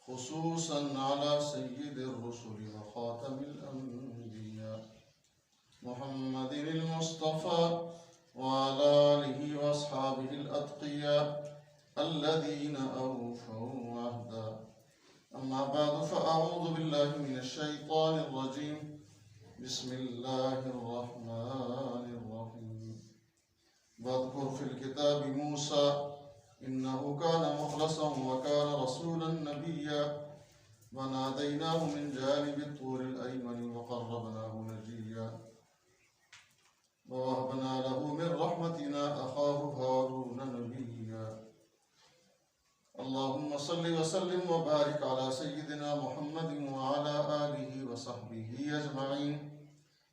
خصوصا على سيد الرسل وخاتم الأنبياء محمد المصطفى وعلى آله وأصحابه الأتقياء الذين أوفوا عهدا. أما بعد فأعوذ بالله من الشيطان الرجيم. بسم الله الرحمن الرحيم. واذكر في الكتاب موسى إنه كان مخلصا وكان رسولا نبيا وناديناه من جانب الطور الأيمن وقربناه نجيا ووهبنا له من رحمتنا أخاه هارون نبيا. اللهم صل وسلم وبارك على سيدنا محمد وعلى آله وصحبه أجمعين.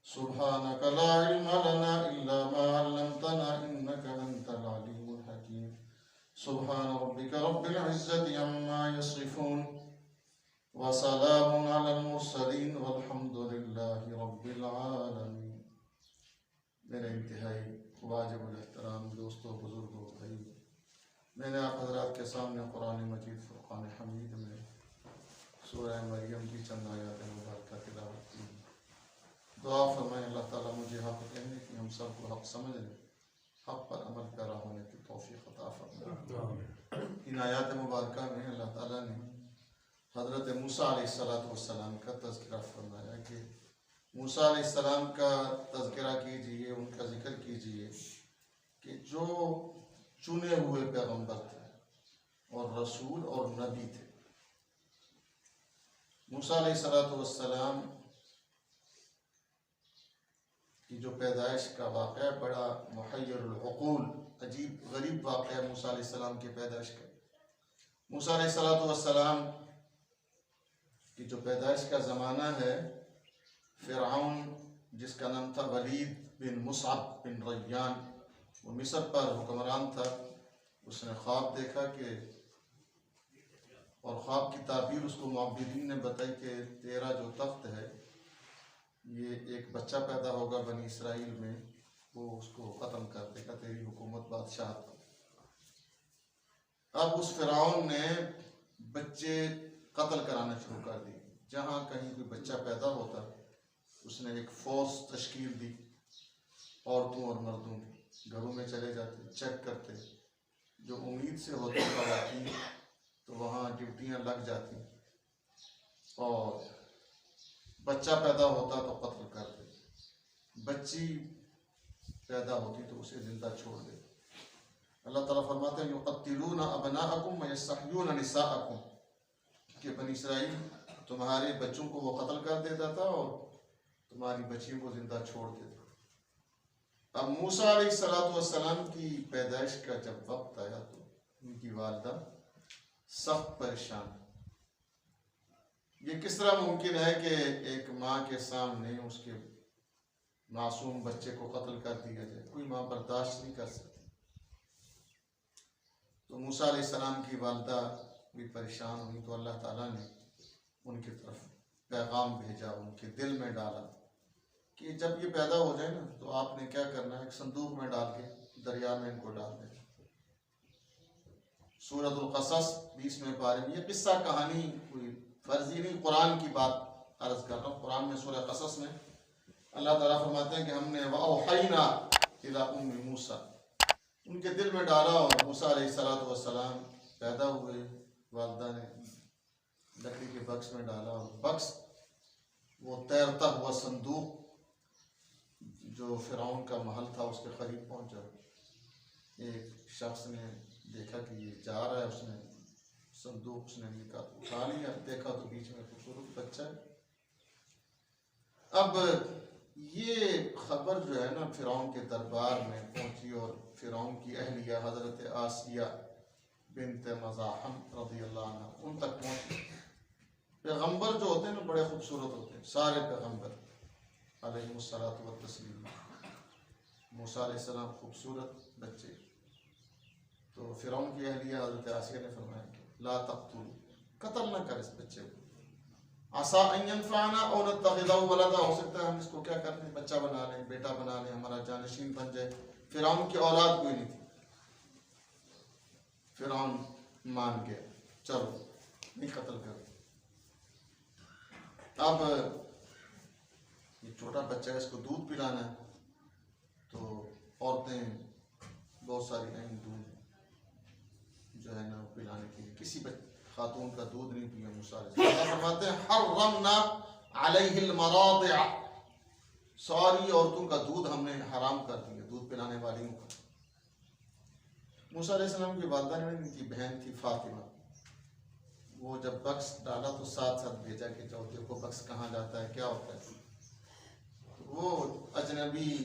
سبحانك لا علم لنا إلا ما علمتنا إنك أنت العليم الحكيم. سبحان ربك رب العزة عما يصفون وسلام على المرسلين والحمد لله رب العالمين. میرے انتہائی واجب الاحترام دوستوں، بزرگوں، بھائی، میں نے آپ حضرات کے سامنے قرآن مجید فرقان حمید میں سورہ مریم کی چند آیات مبارکہ تلاوت کی. دعا فرمائیں اللہ تعالیٰ مجھے حق کہنے کی، ہم سب کو حق سمجھنے، حق پر عمل پیرا ہونے کی توفیق عطا فرمائے. ان آیات مبارکہ میں اللہ تعالیٰ نے حضرت موسیٰ علیہ السلام کا تذکرہ فرمایا کہ موسیٰ علیہ السلام کا تذکرہ کیجئے، ان کا ذکر کیجئے کہ جو چنے ہوئے پیغمبر تھے اور رسول اور نبی تھے. موسیٰ علیہ السلام کی جو پیدائش کا واقعہ بڑا محیر العقول، عجیب غریب واقعہ موسیٰ علیہ السلام کی پیدائش کا. موسیٰ علیہ السلام کی جو پیدائش کا زمانہ ہے، فرعون جس کا نام تھا ولید بن مصعب بن ریان، وہ مصر پر حکمران تھا. اس نے خواب دیکھا کہ، اور خواب کی تعبیر اس کو معبرین نے بتائی کہ تیرا جو تخت ہے یہ ایک بچہ پیدا ہوگا بنی اسرائیل میں، وہ اس کو ختم کر دے گا، تیری حکومت بادشاہت. اب اس فرعون نے بچے قتل کرانا شروع کر دی. جہاں کہیں کوئی بچہ پیدا ہوتا اس نے ایک فورس تشکیل دی، عورتوں اور مردوں کی، گھروں میں چلے جاتے، چیک کرتے، جو امید سے ہوتی خواتین تو وہاں ڈیوٹیاں لگ جاتی، اور بچہ پیدا ہوتا تو قتل کر دے، بچی پیدا ہوتی تو اسے زندہ چھوڑ دے. اللہ تعالیٰ فرماتے ہیں یقتلون ابناءکم ویستحیون نساءکم، کہ بنی اسرائیل تمہارے بچوں کو وہ قتل کر دیتا تھا اور تمہاری بچیوں کو زندہ چھوڑ دیتا. اب موسیٰ علیہ السلام کی پیدائش کا جب وقت آیا تو ان کی والدہ سخت پریشان. یہ کس طرح ممکن ہے کہ ایک ماں کے سامنے اس کے معصوم بچے کو قتل کر دیا جائے؟ کوئی ماں برداشت نہیں کر سکتی. تو موسیٰ علیہ السلام کی والدہ بھی پریشان ہوئی تو اللہ تعالیٰ نے ان کی طرف پیغام بھیجا، ان کے دل میں ڈالا کہ جب یہ پیدا ہو جائے نا تو آپ نے کیا کرنا ہے، ایک صندوق میں ڈال کے دریا میں ان کو ڈال دیں. سورۃ القصص 20ویں پارے میں یہ قصہ کہانی کوئی فرضی نہیں، قرآن کی بات عرض کر رہا ہوں. قرآن میں سورہ قصص میں اللہ تعالیٰ فرماتے ہیں کہ ہم نے وَأَوْحَيْنَا إِلَىٰ أُمِّ مُوسَىٰ، ان کے دل میں ڈالا اور موسیٰ علیہ السلام پیدا ہوئے. والدہ نے لکڑی کے بکس میں ڈالا اور بکس وہ تیرتا ہوا صندوق جو فرعون کا محل تھا اس کے قریب پہنچا. ایک شخص نے دیکھا کہ یہ جا رہا ہے، اس نے صندوق اس نے اٹھا لیا، دیکھا تو بیچ میں خوبصورت بچہ ہے. اب یہ خبر جو ہے نا فرعون کے دربار میں پہنچی اور فرعون کی اہلیہ حضرت آسیہ بنت مزاحم رضی اللہ عنہ ان تک پہنچی. پیغمبر جو ہوتے ہیں نا بڑے خوبصورت ہوتے ہیں، سارے پیغمبر علیہ الصلوۃ والتسلیم. موسیٰ علیہ السلام خوبصورت بچے. تو فرعون کی اہلیہ حضرت آسیہ نے فرمایا کہ لا تقتل، قتل نہ کر اس بچے کو، عسیٰ ان ینفعنا او نتخذہ ولدا، ہو سکتا ہے ہم اس کو کیا کر لیں، بچہ بنا لیں، بیٹا بنا لیں، ہمارا جانشین بن جائے. فرعون کی اولاد کوئی نہیں تھی. فرعون مان گیا، چلو نہیں قتل کر. اب یہ چھوٹا بچہ ہے، اس کو دودھ پلانا ہے، تو عورتیں بہت ساری ہیں دودھ جو ہے نا پلانے کے لیے، کسی خاتون کا دودھ نہیں پیا موسیٰ علیہ السلام. اللہ فرماتے ہیں حرمنا علیہ المراضع، ساری عورتوں کا دودھ ہم نے حرام کر دیا، دودھ پلانے والیوں کا. موسیٰ علیہ السلام کی والدہ نے ان کی بہن تھی فاطمہ، وہ جب بکس ڈالا تو ساتھ ساتھ بھیجا کہ جاؤ دیکھو بکس کہاں جاتا ہے، کیا ہوتا ہے. وہ اجنبیہ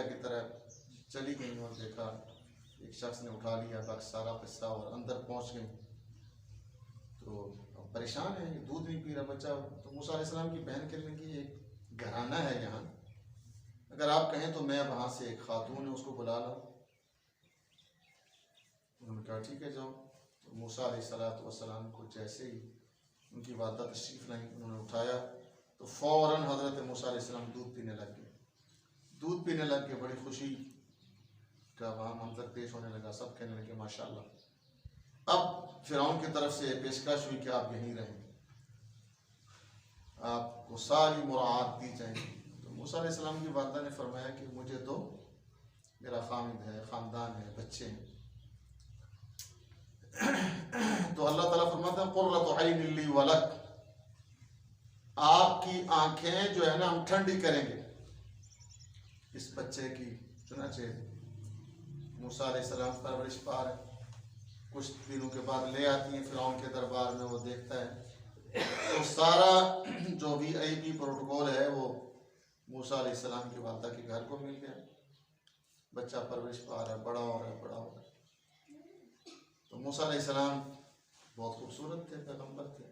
کی طرح چلی گئی اور دیکھا ایک شخص نے اٹھا لیا بکس، سارا قصہ، اور اندر پہنچ گئی. تو پریشان ہے، یہ دودھ نہیں پی رہا بچہ. تو موسیٰ علیہ السلام کی بہن کہنے لگی ایک گھرانہ ہے یہاں، اگر آپ کہیں تو میں وہاں سے ایک خاتون ہے اس کو بلا لاؤں. انہوں نے کہا ٹھیک ہے جاؤ. تو موسیٰ علیہ السلام کو جیسے ہی ان کی والدہ تشریف لائیں انہوں نے اٹھایا تو فوراً حضرت موسیٰ علیہ السلام دودھ پینے لگ گئے. دودھ پینے لگ گئے، بڑی خوشی کا وہاں منظر پیش ہونے لگا. سب کہنے لگے ماشاءاللہ. اب فرعون کی طرف سے پیشکش ہوئی کہ آپ یہیں رہیں، آپ کو ساری مراعات دی جائیں گی. تو موسیٰ علیہ السلام کی والدہ نے فرمایا کہ مجھے تو میرا خامد ہے، خاندان ہے، بچے ہیں. تو اللہ تعالیٰ فرماتا ہے قرۃ عین لی ولک، آپ کی آنکھیں جو ہے نا ہم ٹھنڈی کریں گے اس بچے کی. چنانچہ موسیٰ علیہ السلام پرورش پا رہے، کچھ دنوں کے بعد لے آتی ہیں فرعون کے دربار میں. وہ دیکھتا ہے تو سارا جو بھی VIP پروٹوکول ہے وہ موسیٰ علیہ السلام کی والدہ کے گھر کو مل گیا. بچہ پرورش پا رہا ہے، بڑا ہو رہا ہے، بڑا ہو رہا ہے. تو موسیٰ علیہ السلام بہت خوبصورت تھے، پیغمبر تھے.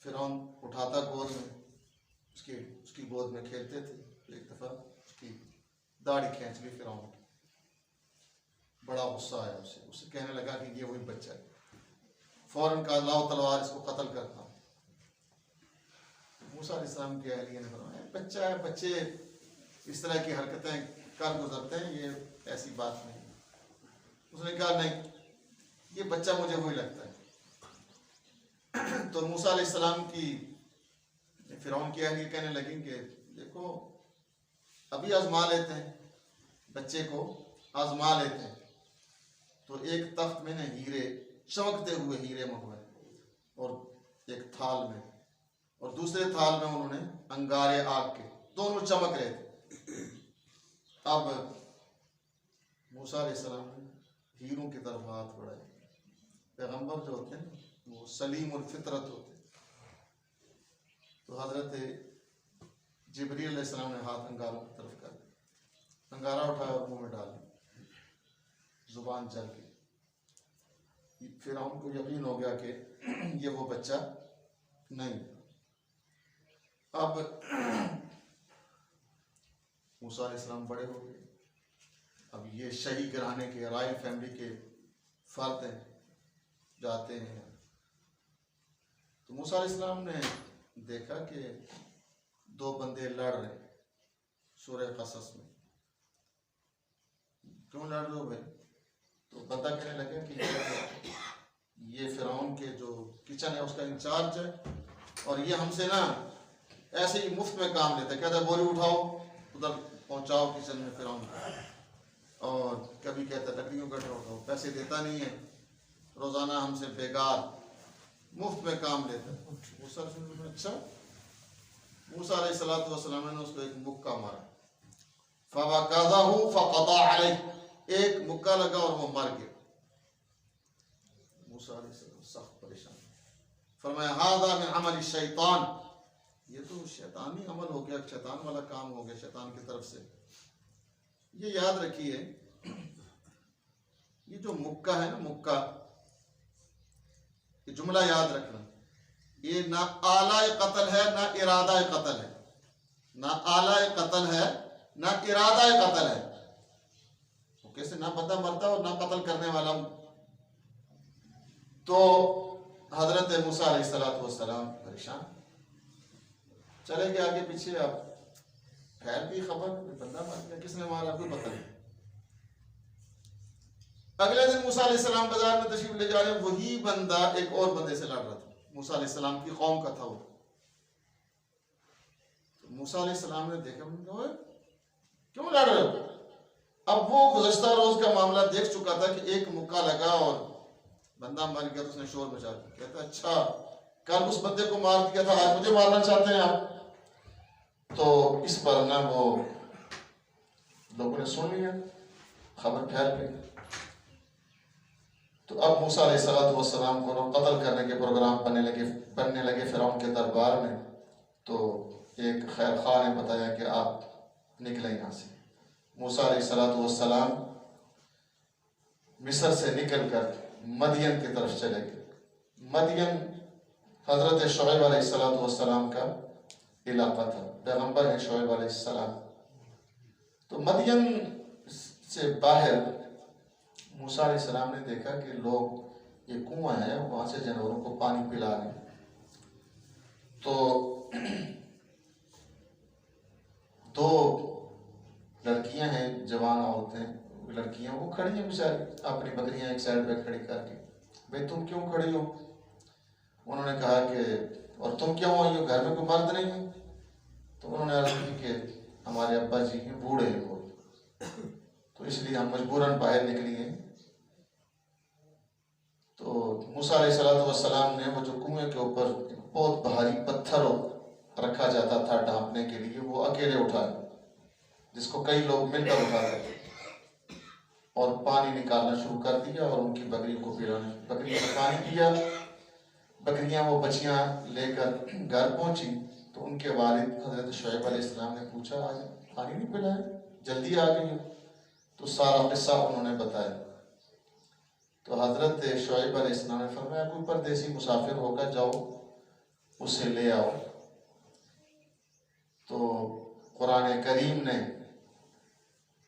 فرعون اٹھاتا گود میں، اس کی گود میں کھیلتے تھے. ایک دفعہ اس کی داڑھی کھینچ لی فرعون کی. بڑا غصہ آیا اسے کہنے لگا کہ یہ وہی بچہ ہے. فوراً کہا لاؤ تلوار، اس کو قتل کرتا ہوں. موسیٰ علیہ السلام کے اہلیہ نے فرمایا بچہ ہے، بچے اس طرح کی حرکتیں کر گزرتے ہیں، یہ ایسی بات نہیں. اس نے کہا نہیں، یہ بچہ مجھے وہی لگتا ہے. تو موسیٰ علیہ السلام کی فرعون کی اہلیہ کہنے لگیں کہ دیکھو ابھی آزما لیتے ہیں، بچے کو آزما لیتے ہیں. تو ایک تخت میں نے ہیرے، چمکتے ہوئے ہیرے منگوائے، اور ایک تھال میں، اور دوسرے تھال میں انہوں نے انگارے آگ کے، دونوں چمک رہے تھے. اب موسیٰ علیہ السلام نے ہیروں کی طرف ہاتھ بڑھائے. پیغمبر جو ہوتے ہیں وہ سلیم الفطرت ہوتے ہیں. تو حضرت جبریل علیہ السلام نے ہاتھ انگاروں کی طرف کر دیا، انگارہ اٹھایا اور منہ میں ڈال دیا، زبان چل گئی. فرعون کو یقین ہو گیا کہ یہ وہ بچہ نہیں. اب موسیٰ علیہ السلام بڑے ہو گئے، اب یہ شاہی گھرانے کے، رائل فیملی کے فرد ہیں، جاتے ہیں. تو موسیٰ علیہ السلام نے دیکھا کہ دو بندے لڑ رہے ہیں سورہ قصص میں. کیوں لڑ رہے ہو بھائی؟ تو بندہ کہنے لگا کہ یہ فرعون کے جو کچن ہے اس کا انچارج ہے، اور یہ ہم سے نا ایسے ہی مفت میں کام لیتا ہے. کہتا ہے بوری اٹھاؤ ادھر پہنچاؤ کچن میں فرعون کو، اور کبھی کہتا ہے لکڑیوں کا اٹھاؤ، پیسے دیتا نہیں ہے، روزانہ ہم سے بیکار مفت میں کام لیتا ہے. اچھا. موسیٰ علیہ السلام نے اس کو ایک مکہ مارا، فَوَقَذَهُ فَقَضَى عَلَيْهِ، ایک مکہ لگا اور وہ مر گیا. موسیٰ علیہ السلام سخت پریشان، فرمایا هَذَا مِنْ عَمَلِ الشَّيْطَانِ، یہ تو شیطانی عمل ہو گیا، شیطان والا کام ہو گیا شیطان کی طرف سے. یہ یاد رکھیے، یہ جو مکہ ہے نا، مکہ، یہ جملہ یاد رکھنا، یہ نہ آلہ قتل ہے نہ ارادہ قتل ہے، نہ آلہ قتل ہے نہ ارادہ قتل ہے. وہ کیسے نہ بندہ مرتا اور نہ قتل کرنے والا. تو حضرت موسیٰ علیہ السلام پریشان، چلے گئے آگے پیچھے. اب پھیل بھی خبر، بندہ مر گیا، کس نے مارا کوئی پتہ نہیں. اگلے دن موسیٰ علیہ السلام بازار میں تشریف لے جا رہے ہیں، وہی بندہ ایک اور بندے سے لڑ رہا تھا، موسیٰ علیہ السلام کی قوم کا تھا وہ. موسیٰ علیہ السلام نے دیکھا، کیوں لڑ رہے ہو؟ اب وہ گزشتہ روز کا معاملہ دیکھ چکا تھا کہ ایک مکہ لگا اور بندہ مر گیا، تو اس نے شور مچا دیا. کہتا اچھا کل اس بندے کو مار دیا تھا، آج مجھے مارنا چاہتے ہیں آپ؟ تو اس پر نہ وہ لوگوں نے سن لیا، خبر پھیل گئی. تو اب موسیٰ علیہ السلام کو قتل کرنے کے پروگرام بننے لگے فرعون کے دربار میں. تو ایک خیر خواہ نے بتایا کہ آپ نکلیں یہاں سے. موسیٰ علیہ السلام مصر سے نکل کر مدین کی طرف چلے گئے. مدین حضرت شعیب علیہ السلام کا علاقہ تھا، پیغمبر ہیں شعیب علیہ السلام. تو مدین سے باہر موسیٰ علیہ السلام نے دیکھا کہ لوگ یہ کنواں ہے، وہاں سے جانوروں کو پانی پلا رہے ہیں. تو دو لڑکیاں ہیں، جوان عورتیں لڑکیاں، وہ کھڑی ہیں بیچاری اپنی بکریاں ایک سائڈ پہ کھڑی کر کے. بھئی تم کیوں کھڑی ہو؟ انہوں نے کہا کہ اور تم کیوں آئی ہو، گھر میں کوئی مرد نہیں ہے؟ تو انہوں نے عرض کی کہ ہمارے ابا جی ہیں، بوڑھے ہیں وہ، تو اس لیے ہم مجبوراً باہر نکلی ہیں. تو موسیٰ علیہ السلام نے وہ جو کنویں کے اوپر بہت بھاری پتھر رکھا جاتا تھا ڈھانپنے کے لیے، وہ اکیلے اٹھائے، جس کو کئی لوگ مل کر اٹھاتے تھے، اور پانی نکالنا شروع کر دیا اور ان کی بکریوں کو پلانا. بکریوں نے پانی پیا. بکریاں وہ بچیاں لے کر گھر پہنچی تو ان کے والد حضرت شعیب علیہ السلام نے پوچھا آج پانی نہیں پلایا، جلدی آ گئی ہو؟ تو سارا قصہ انہوں نے بتایا. تو حضرت شعیب علیہ السلام نے فرمایا کوئی پردیسی مسافر ہوگا، جاؤ اسے لے آؤ. تو قرآن کریم نے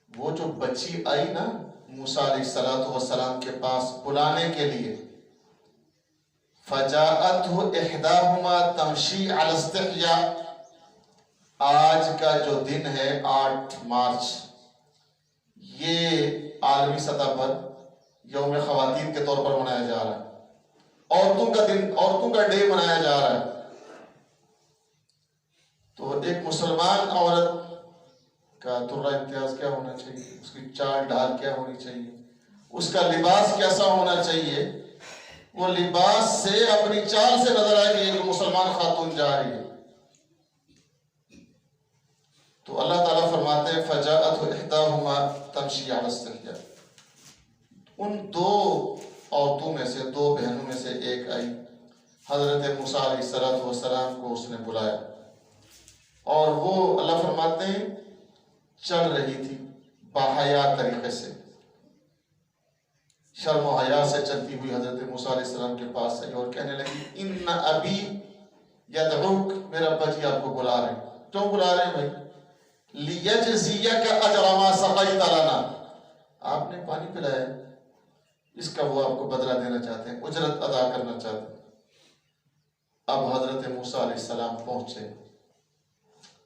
وہ جو بچی آئی نا موسیٰ علیہ السلام کے پاس بلانے کے لیے، فَجَاءَتْهُ إِحْدَاهُمَا تَمْشِي عَلَى اسْتِحْيَاءٍ. آج کا جو دن ہے 8 مارچ، یہ عالمی سطح پر یوم خواتین کے طور پر منایا جا رہا ہے، عورتوں کا دن، عورتوں کا ڈے منایا جا رہا ہے. تو ایک مسلمان عورت کا ترہ امتیاز کیا ہونا چاہیے، اس کی چال ڈھال کیا ہونی چاہیے، اس کا لباس کیسا ہونا چاہیے. وہ لباس سے اپنی چال سے نظر آئے کہ ایک مسلمان خاتون جا رہی ہے. تو اللہ تعالیٰ فرماتے ہیں فَجَاءَتْهُ إِحْدَاهُمَا تَمْشِي عَلَى اسْتِحْيَاءٍ. ان دو عورتوں میں سے، دو بہنوں میں سے ایک آئی، حضرت موسیٰ علیہ السلام کو اس نے بلایا، اور وہ اللہ فرماتے ہیں چل رہی تھی باحیا طریقے سے، شرم و حیا سے چلتی ہوئی حضرت موسیٰ علیہ السلام کے پاس آئی اور کہنے لگی ان ابی یدعوک، میرا ابا جی آپ کو بلا رہے ہیں. کیوں بلا رہے ہیں بھائی؟ لیجزیک اجر ما سقیت لنا، آپ نے پانی پلایا، اس کا وہ آپ کو بدلہ دینا چاہتے ہیں، اجرت ادا کرنا چاہتے ہیں. اب حضرت موسیٰ علیہ السلام پہنچے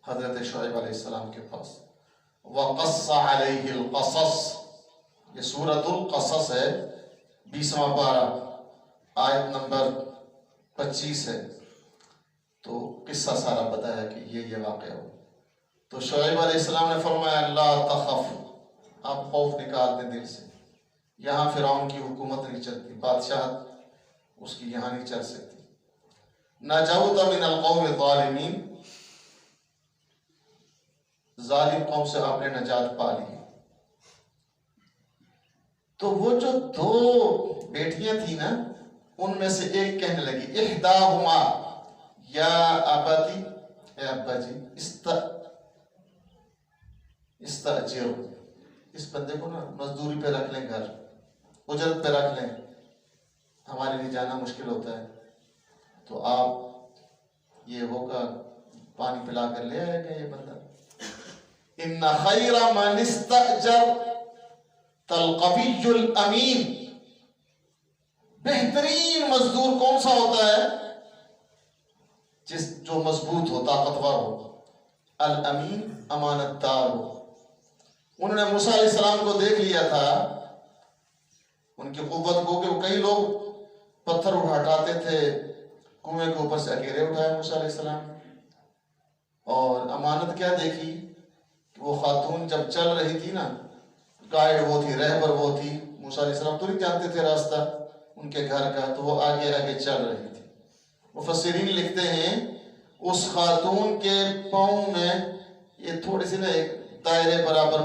حضرت شعیب علیہ السلام کے پاس. وقص علیہ القصص، یہ سورۃ القصص ہے، 20واں پارہ، آیت نمبر 25 ہے. تو قصہ سارا بتایا کہ یہ واقعہ ہو. تو شعیب علیہ السلام نے فرمایا لا تخف، آپ خوف نکال دیں دل سے. یہاں فرعون کی حکومت نہیں چلتی، بادشاہت اس کی یہاں نہیں چل سکتی. نجوت من القوم الظالمین، ظالم قوم سے آپ نے نجات پا لی. تو وہ جو دو بیٹیاں تھیں نا، ان میں سے ایک کہنے لگی احداہما یا ابتی، اے ابا جی استاجر، اس بندے کو نا مزدوری پہ رکھ لیں، گھر اجرت پہ رکھ لیں، ہمارے لیے جانا مشکل ہوتا ہے. تو آپ یہ ہوگا پانی پلا کر لے آئے گا یہ بندہ. ان خیر من استاجرت القوی الامین، بہترین مزدور کون سا ہوتا ہے؟ جو مضبوط ہو، طاقتور ہو، الامین، امانت دار ہو. انہوں نے موسیٰ علیہ السلام کو دیکھ لیا تھا ان کی قوت کو کہ کئی لوگ پتھر ہٹاتے تھے کنویں کے اوپر سے اکیلے اٹھایا موسیٰ علیہ السلام. اور امانت کیا دیکھی کہ وہ خاتون جب چل رہی تھی نا، گائیڈ وہ تھی، رہبر وہ تھی، موسیٰ علیہ السلام تو نہیں جانتے تھے راستہ ان کے گھر کا، تو وہ آگے آگے چل رہی تھی. مفسرین لکھتے ہیں اس خاتون کے پاؤں میں یہ تھوڑی سی نا ایک دائرے برابر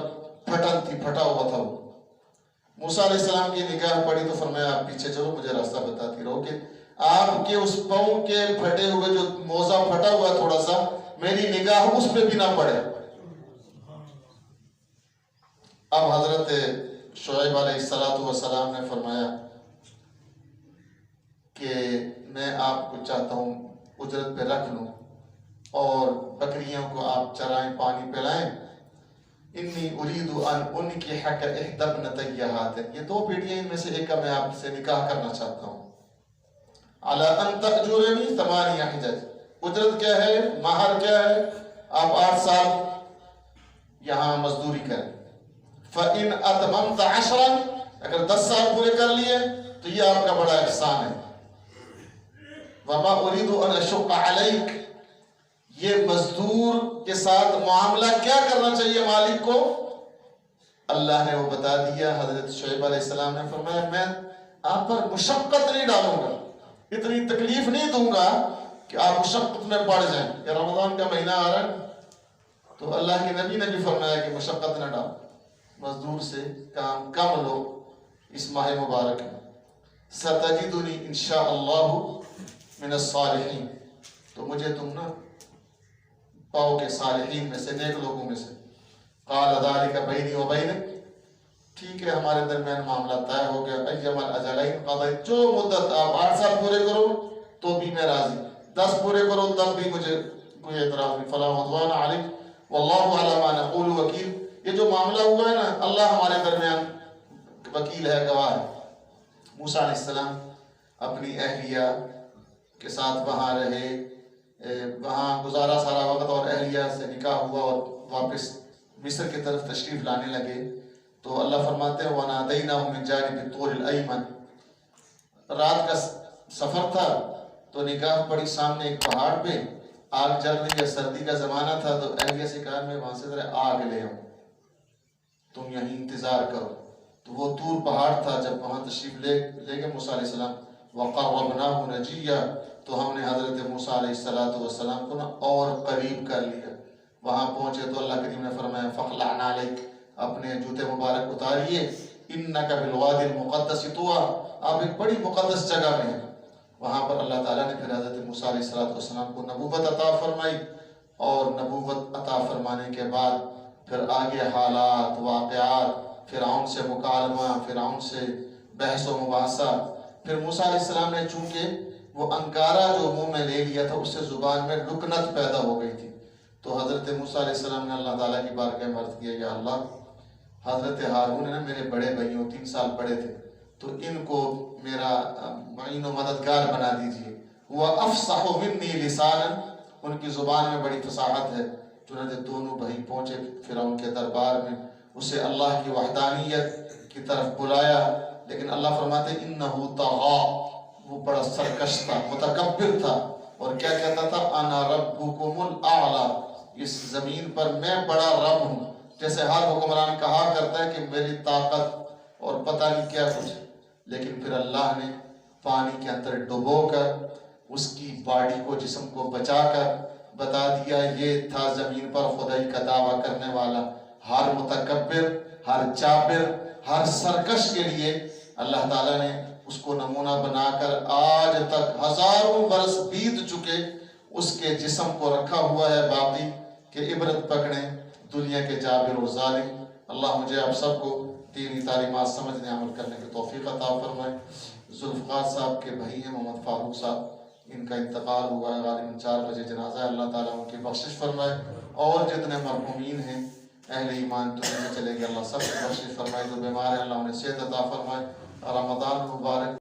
پھٹن تھی، پھٹا ہوا تھا. وہ موسیٰ علیہ السلام کی نگاہ پڑی تو فرمایا آپ پیچھے چلو، مجھے راستہ بتاتی رہو کہ آپ کے اس پاؤں کے پھٹے ہوئے جو موزہ پھٹا ہوا تھوڑا سا، میری نگاہ اس پہ بھی نہ پڑے. اب حضرت شعیب علیہ السلام نے فرمایا کہ میں آپ کو چاہتا ہوں اجرت پہ رکھ لوں اور بکریوں کو آپ چرائیں، پانی پلائیں. انی ارید ان انکحک احدی ابنتی ہاتین، یہ دو بیٹیاں ان میں سے ایک کا میں آپ سے نکاح کرنا چاہتا ہوں. علی ان تأجرنی 8 حجج، اجرت کیا ہے، مہر کیا ہے، آپ 8 سال یہاں مزدوری کریں. فإن اتممت 10، اگر 10 سال پورے کر لیے تو یہ آپ کا بڑا احسان ہے. وما ارید ان اشق علیک، یہ مزدور کے ساتھ معاملہ کیا کرنا چاہیے مالک کو، اللہ نے وہ بتا دیا. حضرت شعیب علیہ السلام نے فرمایا میں آپ پر مشقت نہیں ڈالوں گا، اتنی تکلیف نہیں دوں گا کہ آپ مشقت میں پڑ جائیں. کہ رمضان کا مہینہ آ رہا ہے تو اللہ کے نبی نے بھی فرمایا کہ مشقت نہ ڈالو، مزدور سے کام کم لو اس ماہ مبارک میں. ستجدنی انشاءاللہ من الصالحین، تو مجھے تم نا پاؤ کے صالحین میں سے، نیک لوگوں میں سے. قال ذالک بینی و بینک، ٹھیک ہے ہمارے درمیان معاملہ طے ہو گیا. ایما الاجلین قضیت، جو مدت آپ 8 سال پورے کرو تو بھی میں راضی، 10 پورے کرو تب بھی مجھے کوئی اعتراض نہیں. فلا عدوان علیکم واللہ علی ما نقول وکیل، یہ جو معاملہ ہوا ہے نا اللہ ہمارے درمیان وکیل ہے، گواہ ہے. موسیٰ علیہ السلام اپنی اہلیہ کے ساتھ وہاں رہے، وہاں گزارا سارا وقت، اور اہلیہ سے نکاح ہوا اور واپس مصر کی طرف تشریف لانے لگے. تو اللہ فرماتے ہیں وَنَادَيْنَاهُ مِنْ جَانِبِ الطُّورِ الْأَيْمَنِ، رات کا سفر تھا تو نگاہ پڑی سامنے ایک پہاڑ پہ، آگ جل رہی ہے، سردی کا زمانہ تھا. تو اہلیہ سے کہا میں وہاں سے ذرا آگ لے آؤں، تم یہیں انتظار کرو. تو وہ طور پہاڑ تھا، جب وہاں تشریف لے گئے موسیٰ علیہ السلام. وَقَرَّبْنَاهُ نَجِيًّا، تو ہم نے حضرت موسیٰ علیہ السلام کو نا اور قریب کر لیا. وہاں پہنچے تو اللہ کریم نے فرمایا فَخْلَعْ نَعْلَيْكَ، اپنے جوتے مبارک اتاریے. اِنَّكَ بِالْوَادِ الْمُقَدَّسِ طُوًى، آپ ایک بڑی مقدس جگہ میں ہیں. وہاں پر اللہ تعالیٰ نے پھر حضرت موسیٰ علیہ السلام کو نبوت عطا فرمائی، اور نبوت عطا فرمانے کے بعد پھر آگے حالات، واقعات، فرعون سے مکالمہ، فرعون سے بحث و مباحثہ. پھر موسیٰ علیہ السلام نے چونکہ وہ انکارہ جو منہ میں لے لیا تھا، اس سے زبان میں لکنت پیدا ہو گئی تھی. تو حضرت موسیٰ علیہ السلام نے اللہ تعالیٰ کی بارگاہ میں عرض کیا یا اللہ، حضرت ہارون نے میرے بڑے بھائیوں 3 سال بڑے تھے، تو ان کو میرا معین و مددگار بنا دیجیے. وَأَفْصَحُ مِنِّي لِسَانًا، ان کی زبان میں بڑی فصاحت ہے. چنانچہ دونوں بھائی پہنچے فرعون کے دربار میں، اسے اللہ کی وحدانیت کی طرف بلایا. لیکن اللہ فرماتے انہو طغا، وہ بڑا سرکش تھا، متکبر تھا، اور کیا کہتا تھا انا ربکم الاعلی، اس زمین پر میں بڑا رب ہوں. جیسے ہر حکمران کہا کرتا ہے کہ میری طاقت اور پتہ نہیں کیا کچھ. لیکن پھر اللہ نے پانی کے اندر ڈبو کر اس کی باڈی کو، جسم کو بچا کر بتا دیا یہ تھا زمین پر خدائی کا دعویٰ کرنے والا. ہر متکبر، ہر جابر، ہر سرکش کے لیے اللہ تعالیٰ نے اس کو نمونہ بنا کر آج تک ہزاروں برس بیت چکے اس کے جسم کو رکھا ہوا ہے باقی، کہ عبرت پکڑیں دنیا کے جابر و ظالم. اللہ مجھے آپ سب کو دینی تعلیمات سمجھنے عمل کرنے کی توفیق عطا فرمائے. ذوالفقار صاحب کے بھائی ہیں محمد فاروق صاحب، ان کا انتقال ہوا ہے، غالباً 4 بجے جنازہ ہے. اللہ تعالیٰ ان کی بخشش فرمائے، اور جتنے مرحومین ہیں اہل ایمان دنیا میں چلے گئے اللہ سب کی بخشش فرمائے. جو بیمار ہیں اللہ انہیں صحت عطا فرمائے. رمضان مبارک